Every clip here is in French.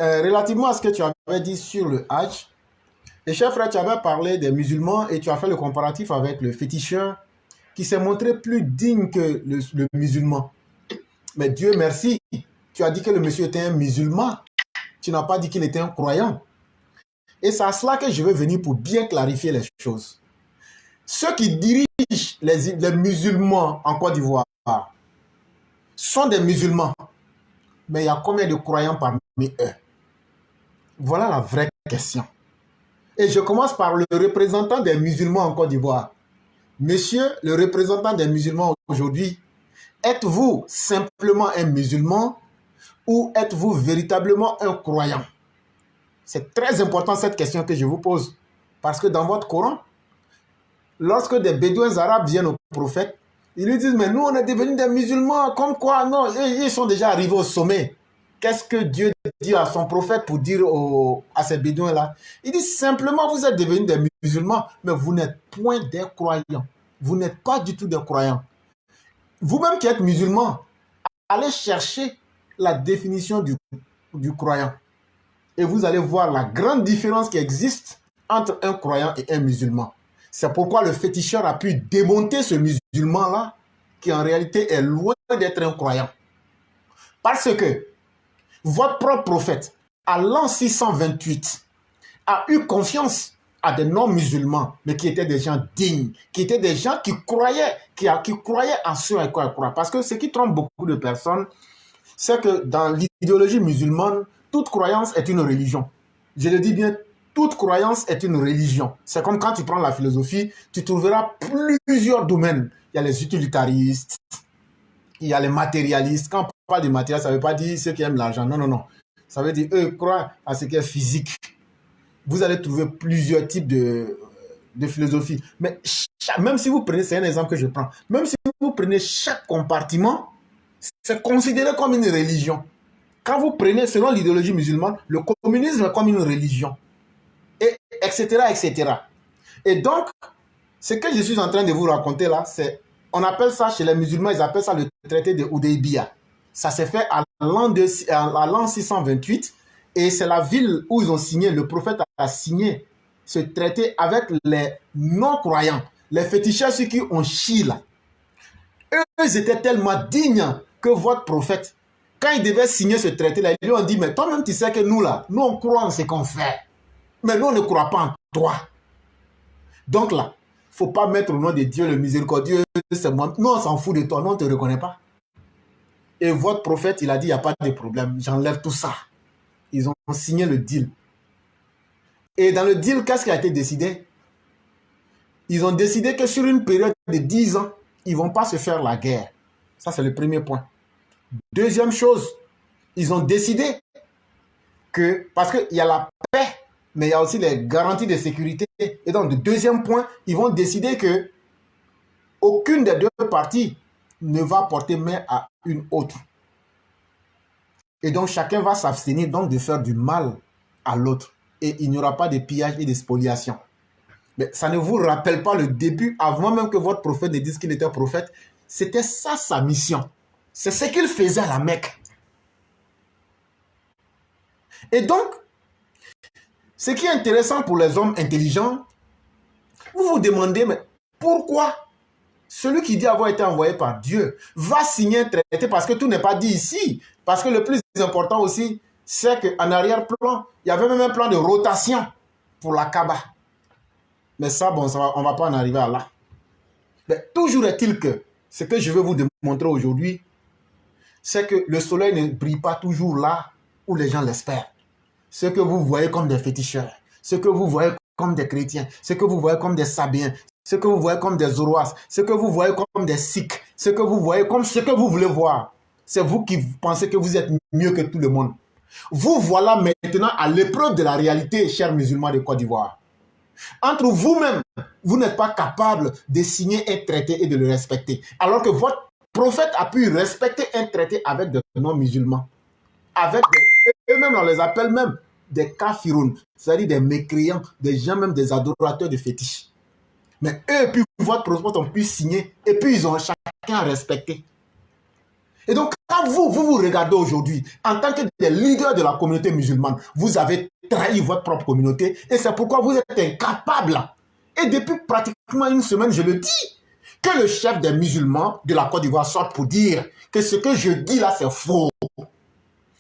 relativement à ce que tu avais dit sur le Hajj, et cher frère, tu avais parlé des musulmans et tu as fait le comparatif avec le féticheur qui s'est montré plus digne que le musulman. Mais Dieu merci, tu as dit que le monsieur était un musulman. Tu n'as pas dit qu'il était un croyant. Et c'est à cela que je veux venir pour bien clarifier les choses. Ceux qui dirigent les musulmans en Côte d'Ivoire sont des musulmans. Mais il y a combien de croyants parmi eux? Voilà la vraie question. Et je commence par le représentant des musulmans en Côte d'Ivoire. Monsieur, le représentant des musulmans aujourd'hui, êtes-vous simplement un musulman ou êtes-vous véritablement un croyant? C'est très important cette question que je vous pose. Parce que dans votre Coran, lorsque des bédouins arabes viennent au prophète, ils lui disent, mais nous on est devenus des musulmans, comme quoi? Non, ils sont déjà arrivés au sommet. Qu'est-ce que Dieu dit à son prophète pour dire à ces bédouins-là? Il dit simplement, vous êtes devenus des musulmans, mais vous n'êtes point des croyants. Vous n'êtes pas du tout des croyants. Vous-même qui êtes musulman, allez chercher la définition du croyant. Et vous allez voir la grande différence qui existe entre un croyant et un musulman. C'est pourquoi le féticheur a pu démonter ce musulman-là, qui en réalité est loin d'être un croyant. Parce que votre propre prophète, à l'an 628, a eu confiance à des non-musulmans, mais qui étaient des gens dignes, qui étaient des gens qui croyaient, qui croyaient en ce à quoi ils croient. Parce que ce qui trompe beaucoup de personnes, c'est que dans l'idéologie musulmane, toute croyance est une religion. Je le dis bien, toute croyance est une religion. C'est comme quand tu prends la philosophie, tu trouveras plusieurs domaines. Il y a les utilitaristes, il y a les matérialistes. Quand on parle de matériel, ça ne veut pas dire ceux qui aiment l'argent. Non, non, non. Ça veut dire eux croient à ce qui est physique. Vous allez trouver plusieurs types de philosophie. Mais même si vous prenez, c'est un exemple que je prends, même si vous prenez chaque compartiment, c'est considéré comme une religion. Quand vous prenez, selon l'idéologie musulmane, le communisme est comme une religion. Et etc., etc. Et donc, ce que je suis en train de vous raconter là, c'est, on appelle ça, chez les musulmans, ils appellent ça le traité de Hudaybiya. Ça s'est fait à l'an 628, et c'est la ville où ils ont signé, le prophète a signé ce traité avec les non-croyants, les féticheurs, ceux qui ont chié là. Eux, ils étaient tellement dignes que votre prophète, quand il devait signer ce traité-là, ils lui ont dit, mais toi-même, tu sais que nous, là, nous, on croit en ce qu'on fait. Mais nous, on ne croit pas en toi. Donc là, il ne faut pas mettre au nom de Dieu le miséricordieux, c'est moi. Nous, on s'en fout de toi, nous, on ne te reconnaît pas. Et votre prophète, il a dit, il n'y a pas de problème, j'enlève tout ça. Ils ont signé le deal. Et dans le deal, qu'est-ce qui a été décidé? Ils ont décidé que sur une période de 10 ans, ils ne vont pas se faire la guerre. Ça, c'est le premier point. Deuxième chose, ils ont décidé que, parce qu'il y a la paix, mais il y a aussi les garanties de sécurité. Et donc, le deuxième point, ils vont décider que aucune des deux parties ne va porter main à une autre. Et donc, chacun va s'abstenir donc de faire du mal à l'autre. Et il n'y aura pas de pillage et de spoliation. Mais ça ne vous rappelle pas le début, avant même que votre prophète ne dise qu'il était prophète? C'était ça sa mission. C'est ce qu'il faisait à la Mecque. Et donc, ce qui est intéressant pour les hommes intelligents, vous vous demandez, mais pourquoi celui qui dit avoir été envoyé par Dieu va signer un traité? Parce que tout n'est pas dit ici. Parce que le plus important aussi, c'est qu'en arrière-plan, il y avait même un plan de rotation pour la Kaaba. Mais ça, bon, on ne va pas en arriver à là. Mais toujours est-il que ce que je veux vous démontrer aujourd'hui, c'est que le soleil ne brille pas toujours là où les gens l'espèrent. Ce que vous voyez comme des féticheurs, ce que vous voyez comme des chrétiens, ce que vous voyez comme des sabéens, ce que vous voyez comme des zoroastres, ce que vous voyez comme des sikhs, ce que vous voyez comme ce que vous voulez voir, c'est vous qui pensez que vous êtes mieux que tout le monde. Vous voilà maintenant à l'épreuve de la réalité, chers musulmans de Côte d'Ivoire. Entre vous-même, vous n'êtes pas capable de signer un traité et de le respecter. Alors que votre prophète a pu respecter un traité avec des non-musulmans. Avec eux-mêmes, on les appelle même des kafiroun, c'est-à-dire des mécréants, des gens même des adorateurs de fétiches. Mais eux, puis votre prophète ont pu signer, et puis ils ont chacun respecté. Et donc, Quand vous regardez aujourd'hui, en tant que des leaders de la communauté musulmane, vous avez trahi votre propre communauté et c'est pourquoi vous êtes incapables. Et depuis pratiquement une semaine, je le dis, que le chef des musulmans de la Côte d'Ivoire sorte pour dire que ce que je dis là, c'est faux.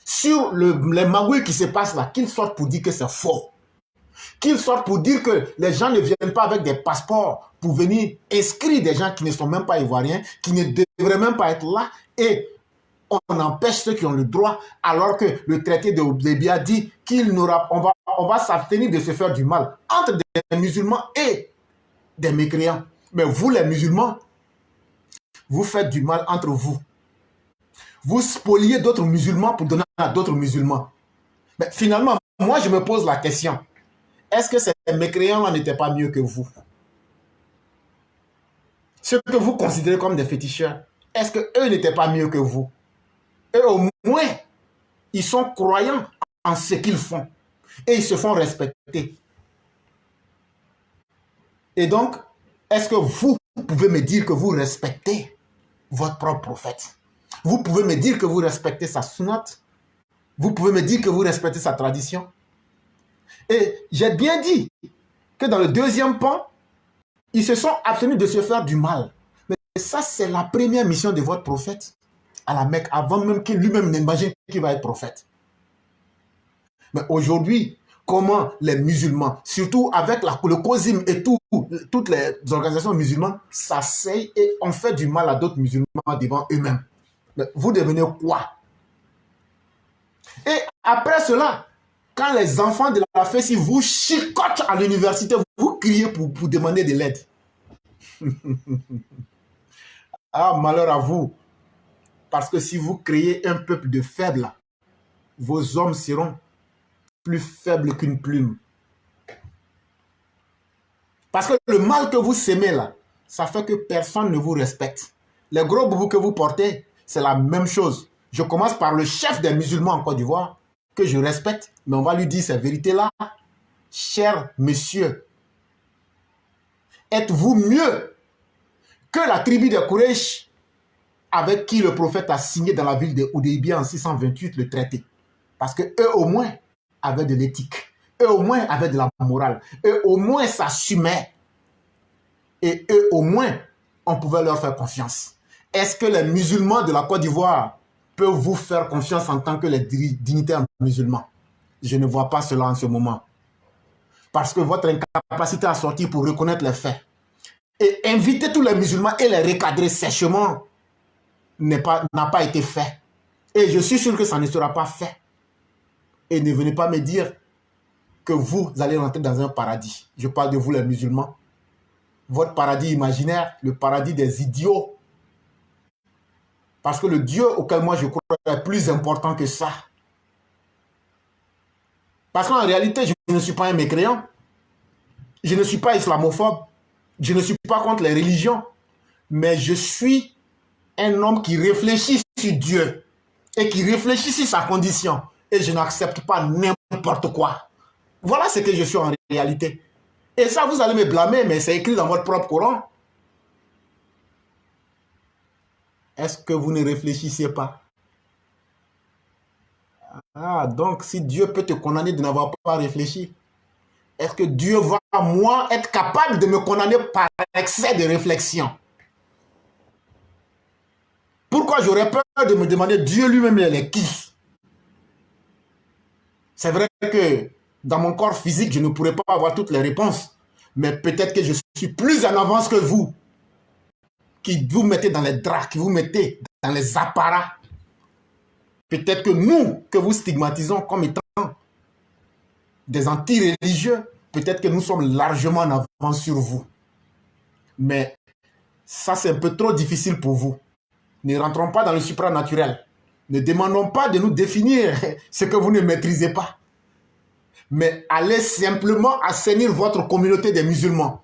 Sur les magouilles qui se passent là, qu'il sorte pour dire que c'est faux. Qu'il sorte pour dire que les gens ne viennent pas avec des passeports pour venir inscrire des gens qui ne sont même pas ivoiriens, qui ne devraient même pas être là, et on empêche ceux qui ont le droit, alors que le traité de Oudébia dit on va s'abstenir de se faire du mal entre des musulmans et des mécréants. Mais vous, les musulmans, vous faites du mal entre vous. Vous spoliez d'autres musulmans pour donner à d'autres musulmans. Mais finalement, moi, je me pose la question. Est-ce que ces mécréants-là n'étaient pas mieux que vous? Ceux que vous considérez comme des féticheurs, est-ce qu'eux n'étaient pas mieux que vous? Eux, au moins, ils sont croyants en ce qu'ils font. Et ils se font respecter. Et donc, est-ce que vous pouvez me dire que vous respectez votre propre prophète? Vous pouvez me dire que vous respectez sa sunnat? Vous pouvez me dire que vous respectez sa tradition? Et j'ai bien dit que dans le deuxième pan, ils se sont abstenus de se faire du mal. Mais ça, c'est la première mission de votre prophète à la Mecque, avant même qu'il lui-même n'imagine qu'il va être prophète. Mais aujourd'hui, comment les musulmans, surtout avec le COSIM et toutes les organisations musulmanes, s'asseyent et on fait du mal à d'autres musulmans devant eux-mêmes. Mais vous devenez quoi? Et après cela, quand les enfants de la fête, si vous chicotent à l'université, vous criez pour demander de l'aide. Ah, malheur à vous. Parce que si vous créez un peuple de faibles, vos hommes seront plus faibles qu'une plume. Parce que le mal que vous sémez là, ça fait que personne ne vous respecte. Les gros boubous que vous portez, c'est la même chose. Je commence par le chef des musulmans en Côte d'Ivoire, que je respecte, mais on va lui dire ces vérités-là. Cher monsieur, êtes-vous mieux que la tribu de Quraysh avec qui le prophète a signé dans la ville de Oudébia en 628 le traité? Parce que eux au moins avaient de l'éthique, eux au moins avaient de la morale, eux au moins s'assumaient, et eux au moins on pouvait leur faire confiance. Est-ce que les musulmans de la Côte d'Ivoire peuvent vous faire confiance en tant que les dignitaires musulmans? Je ne vois pas cela en ce moment. Parce que votre incapacité à sortir pour reconnaître les faits et inviter tous les musulmans et les recadrer sèchement n'a pas été fait. Et je suis sûr que ça ne sera pas fait. Et ne venez pas me dire que vous allez rentrer dans un paradis. Je parle de vous les musulmans. Votre paradis imaginaire, le paradis des idiots. Parce que le Dieu auquel moi je crois est plus important que ça. Parce qu'en réalité, je ne suis pas un mécréant. Je ne suis pas islamophobe. Je ne suis pas contre les religions. Mais je suis un homme qui réfléchit sur Dieu et qui réfléchit sur sa condition. Et je n'accepte pas n'importe quoi. Voilà ce que je suis en réalité. Et ça, vous allez me blâmer, mais c'est écrit dans votre propre Coran. Est-ce que vous ne réfléchissez pas? Ah, donc si Dieu peut te condamner de n'avoir pas réfléchi, est-ce que Dieu va, moi, être capable de me condamner par excès de réflexion? Pourquoi j'aurais peur de me demander Dieu lui-même, il est qui? C'est vrai que dans mon corps physique, je ne pourrais pas avoir toutes les réponses. Mais peut-être que je suis plus en avance que vous, qui vous mettez dans les draps, qui vous mettez dans les apparats. Peut-être que nous, que vous stigmatisons comme étant des anti-religieux, peut-être que nous sommes largement en avance sur vous. Mais ça, c'est un peu trop difficile pour vous. Ne rentrons pas dans le supranaturel. Ne demandons pas de nous définir ce que vous ne maîtrisez pas. Mais allez simplement assainir votre communauté des musulmans.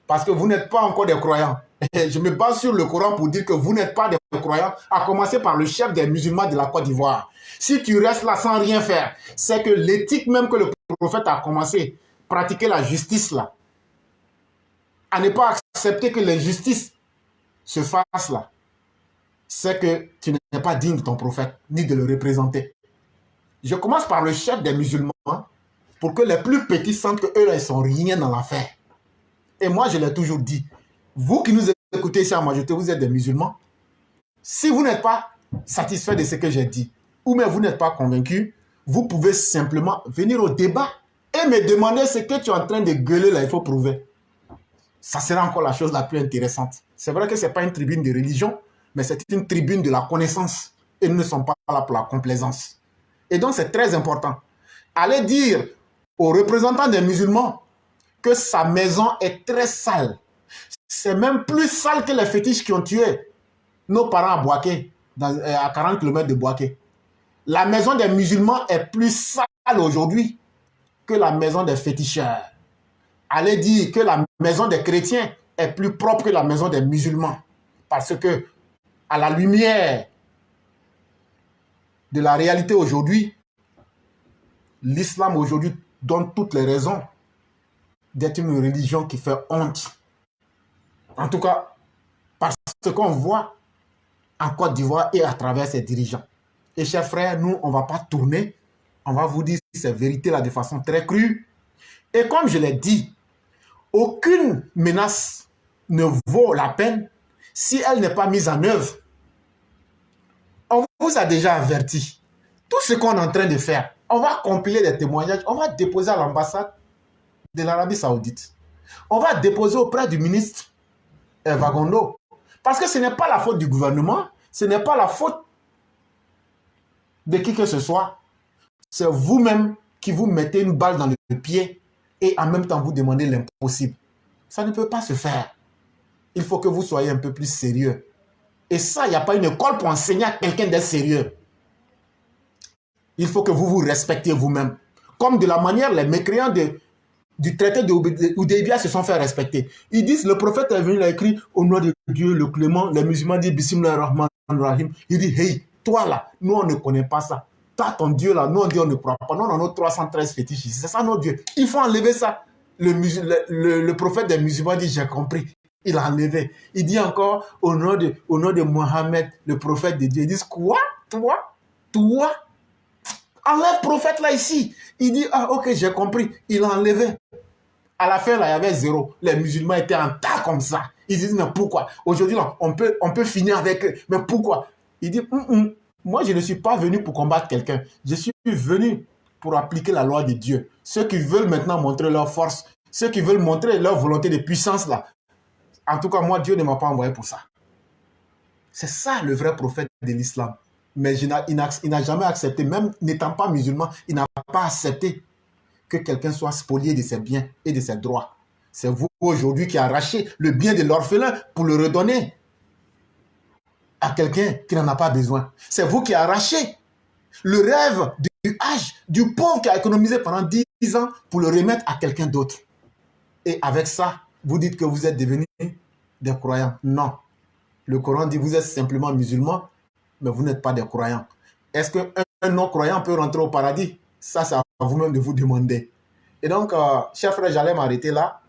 Parce que vous n'êtes pas encore des croyants. Je me base sur le Coran pour dire que vous n'êtes pas des croyants, à commencer par le chef des musulmans de la Côte d'Ivoire. Si tu restes là sans rien faire, c'est que l'éthique même que le prophète a commencé, pratiquer la justice là, à ne pas accepter que l'injustice se fasse là. c'est que tu n'es pas digne de ton prophète, ni de le représenter. Je commence par le chef des musulmans, pour que les plus petits sentent qu'eux, là, ils ne sont rien dans l'affaire. Et moi, je l'ai toujours dit, vous qui nous écoutez ici en majorité, vous êtes des musulmans. Si vous n'êtes pas satisfait de ce que j'ai dit, ou même vous n'êtes pas convaincu, vous pouvez simplement venir au débat et me demander ce que tu es en train de gueuler là, il faut prouver. Ça sera encore la chose la plus intéressante. C'est vrai que ce n'est pas une tribune de religion, mais c'est une tribune de la connaissance. Et nous ne sommes pas là pour la complaisance. Et donc, c'est très important. Allez dire aux représentants des musulmans que sa maison est très sale. C'est même plus sale que les fétiches qui ont tué nos parents à Boaké, à 40 km de Boaké. La maison des musulmans est plus sale aujourd'hui que la maison des féticheurs. Allez dire que la maison des chrétiens est plus propre que la maison des musulmans. Parce que, à la lumière de la réalité aujourd'hui, l'islam aujourd'hui donne toutes les raisons d'être une religion qui fait honte. En tout cas, parce qu'on voit en Côte d'Ivoire et à travers ses dirigeants. Et chers frères, nous, on ne va pas tourner. On va vous dire ces vérités-là de façon très crue. Et comme je l'ai dit, aucune menace ne vaut la peine si elle n'est pas mise en œuvre. On vous a déjà averti. Tout ce qu'on est en train de faire, on va compiler des témoignages, on va déposer à l'ambassade de l'Arabie Saoudite. On va déposer auprès du ministre Vagondo. Parce que ce n'est pas la faute du gouvernement, ce n'est pas la faute de qui que ce soit. C'est vous-même qui vous mettez une balle dans le pied et en même temps vous demandez l'impossible. Ça ne peut pas se faire. Il faut que vous soyez un peu plus sérieux. Et ça, il n'y a pas une école pour enseigner à quelqu'un d'être sérieux. Il faut que vous vous respectiez vous-même. Comme de la manière, les mécréants du traité d'Hudaybiya se sont fait respecter. Ils disent, le prophète est venu, il a écrit, au nom de Dieu, le clément, les musulmans disent, Bismillah ar-Rahman ar-Rahim. Il dit, hey, toi là, nous on ne connaît pas ça. Toi, ton Dieu là, nous on dit, on ne croit pas. Nous on a nos 313 fétiches ici. C'est ça notre Dieu. Il faut enlever ça. Le prophète des musulmans dit, j'ai compris. Il a enlevé. Il dit encore, au nom de Mohammed, le prophète de Dieu. Ils disent, quoi? Toi? Enlève prophète là ici. Il dit, ah ok, j'ai compris. Il a enlevé. À la fin, là, il y avait zéro. Les musulmans étaient en tas comme ça. Ils disent, mais pourquoi? Aujourd'hui, là, on peut finir avec eux. Mais pourquoi? Il dit, moi, je ne suis pas venu pour combattre quelqu'un. Je suis venu pour appliquer la loi de Dieu. Ceux qui veulent maintenant montrer leur force, ceux qui veulent montrer leur volonté de puissance, là. En tout cas, moi, Dieu ne m'a pas envoyé pour ça. C'est ça le vrai prophète de l'islam. Mais il n'a jamais accepté, même n'étant pas musulman, il n'a pas accepté que quelqu'un soit spolié de ses biens et de ses droits. C'est vous aujourd'hui qui arrachez le bien de l'orphelin pour le redonner à quelqu'un qui n'en a pas besoin. C'est vous qui arrachez le rêve du Hajj, du pauvre qui a économisé pendant 10 ans pour le remettre à quelqu'un d'autre. Et avec ça, vous dites que vous êtes devenus des croyants. Non. Le Coran dit que vous êtes simplement musulmans, mais vous n'êtes pas des croyants. Est-ce qu'un non-croyant peut rentrer au paradis? Ça, c'est à vous-même de vous demander. Et donc, chers frères, j'allais m'arrêter là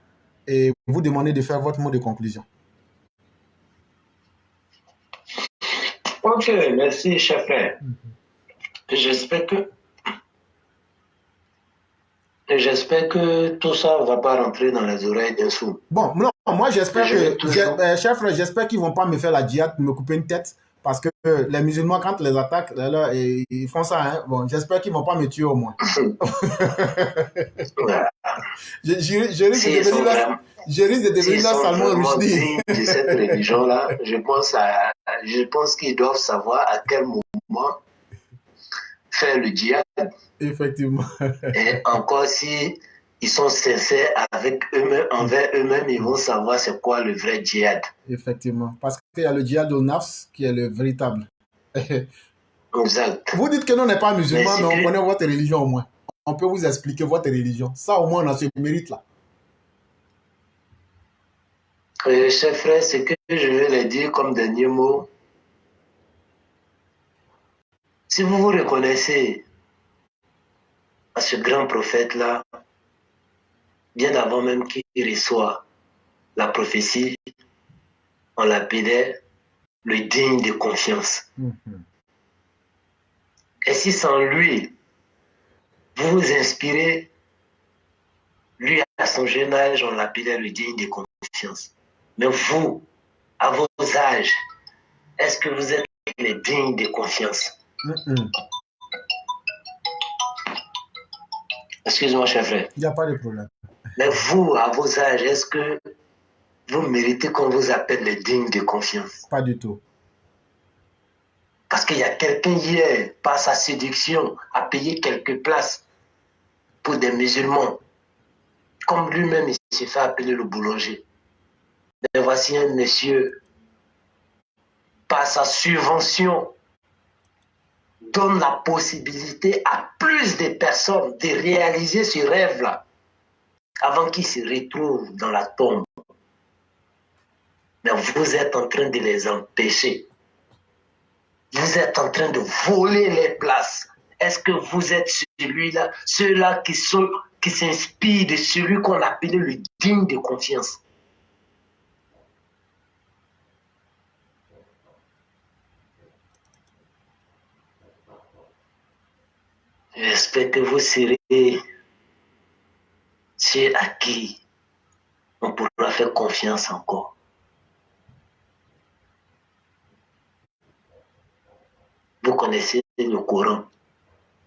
et vous demander de faire votre mot de conclusion. Ok, merci, cher frère. J'espère que tout ça ne va pas rentrer dans les oreilles d'un sourd. Bon, non, moi j'espère que, chers frères, j'espère qu'ils ne vont pas me faire la djihad, me couper une tête, parce que les musulmans, quand les attaquent, là, ils font ça. Hein. Bon, j'espère qu'ils ne vont pas me tuer au moins. je risque de devenir là Salman Rushdie. De cette religion-là, je pense qu'ils doivent savoir à quel moment faire le djihad. Effectivement. Et encore si ils sont sincères avec eux-mêmes, envers eux-mêmes, ils vont savoir c'est quoi le vrai djihad. Effectivement. Parce qu'il y a le djihad al-nafs qui est le véritable. Exact. Vous dites que nous n'est pas musulmans, mais on connaît votre religion au moins. On peut vous expliquer votre religion. Ça au moins on a ce mérite-là. Chers frères, ce que je vais les dire comme dernier mot, si vous vous reconnaissez à ce grand prophète-là, bien avant même qu'il reçoive la prophétie, on l'appelait le digne de confiance. Et si sans lui, vous vous inspirez, lui à son jeune âge, on l'appelait le digne de confiance. Mais vous, à vos âges, est-ce que vous êtes les dignes de confiance? Excuse-moi, cher frère. Il n'y a pas de problème. Mais vous, à vos âges, est-ce que vous méritez qu'on vous appelle les dignes de confiance? Pas du tout. Parce qu'il y a quelqu'un hier, par sa séduction, a payé quelques places pour des musulmans. Comme lui-même, il s'est fait appeler le boulanger. Mais voici un monsieur, par sa subvention, donne la possibilité à plus de personnes de réaliser ce rêve-là avant qu'ils se retrouvent dans la tombe. Mais vous êtes en train de les empêcher. Vous êtes en train de voler les places. Est-ce que vous êtes celui-là, ceux-là qui s'inspirent de celui qu'on appelait le digne de confiance? J'espère que vous serez ceux à qui on pourra faire confiance encore. Vous connaissez le Coran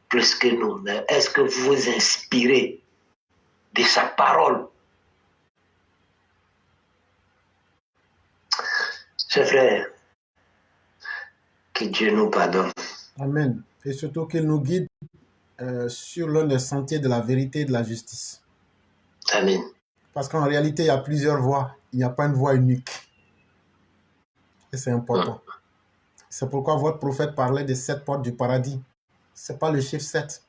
plus que nous, mais est-ce que vous vous inspirez de sa parole? Chers frères, que Dieu nous pardonne. Amen. Et surtout qu'il nous guide sur l'un des sentiers de la vérité et de la justice. Amen. Parce qu'en réalité, il y a plusieurs voies. Il n'y a pas une voie unique. Et c'est important. C'est pourquoi votre prophète parlait des 7 portes du paradis. Ce n'est pas le chiffre 7.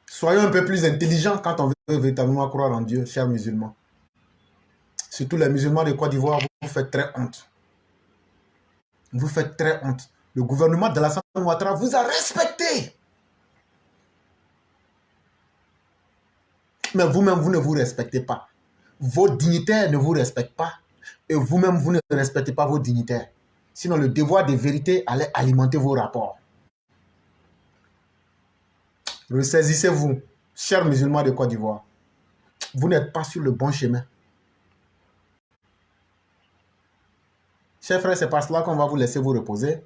Soyons un peu plus intelligents quand on veut véritablement croire en Dieu, chers musulmans. Surtout les musulmans de Côte d'Ivoire, vous faites très honte. Vous faites très honte. Le gouvernement de l'Alassane Ouattara vous a respecté. Mais vous-même, vous ne vous respectez pas. Vos dignitaires ne vous respectent pas. Et vous-même, vous ne respectez pas vos dignitaires. Sinon, le devoir de vérité allait alimenter vos rapports. Ressaisissez-vous, chers musulmans de Côte d'Ivoire. Vous n'êtes pas sur le bon chemin. Chers frères, c'est par cela qu'on va vous laisser vous reposer.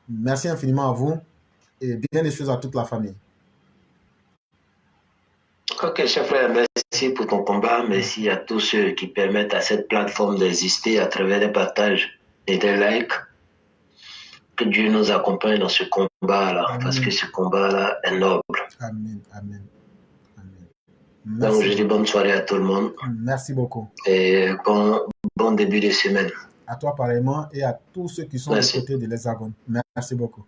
Merci infiniment à vous et bien des choses à toute la famille. Ok, cher frère, merci pour ton combat. Merci à tous ceux qui permettent à cette plateforme d'exister à travers des partages et des likes. Que Dieu nous accompagne dans ce combat-là, parce que ce combat-là est noble. Amen, amen, amen. Donc, je dis bonne soirée à tout le monde. Merci beaucoup. Et bon début de semaine. À toi pareillement et à tous ceux qui sont du côté de l'Hexagone. Merci beaucoup.